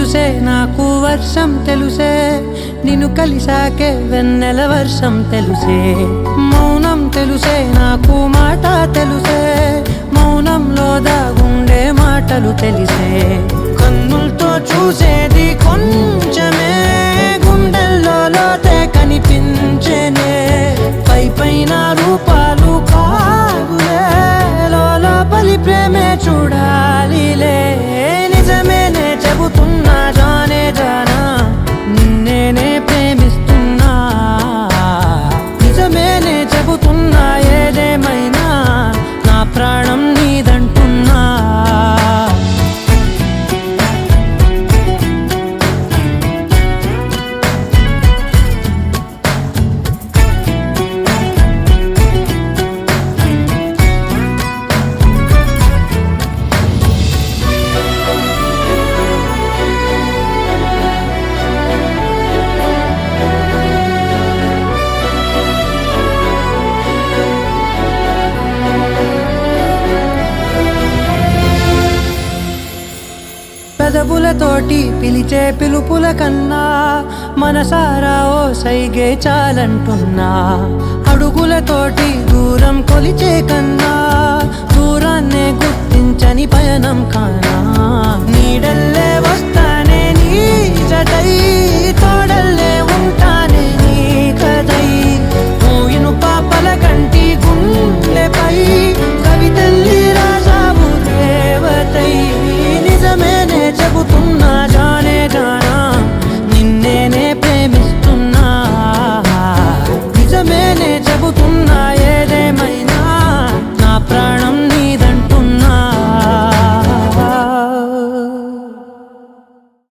తెలుసే నాకు వర్షం తెలుసే నిన్ను కలిసాకే వెన్నెల వర్షం తెలుసే మౌనం తెలుసే నాకు మాట తెలుసే మౌనంలో దాగుండే మాటలు తెలిసే కన్నులతో చూసేది కొంచెమే గుండెల్లో లోతే కనిపించేనే పై పైన రూపాలు కాదులే లోపలి ప్రేమే చూడాలిలే నిజమేనే చెబుతున్నా జానే జానా నిన్నేనే ప్రేమిస్తున్నా నిజమేనే చెబుతున్నా ఏదేమైనా నా ప్రాణం నీదంటున్నా పెదవులతోటి పిలిచే పిలుపుల కన్నా మనసారా ఓ సైగే చాలంటున్నా అడుగులతోటి దూరం కొలిచే కన్నా దూరాన్నే గుర్తించని పయనం కానా నీడల్లే వస్తానే నీ జతై తోడల్లే ఉంటానే నీ కదై మూయిను పాపల కంటి గుండెపై కవితల్లి రాజావు దేవతై నిజమేనే చెబుతున్నా జానే జానా నిన్నేనే ప్రేమిస్తున్నా నిజమేనే చెబుతున్నా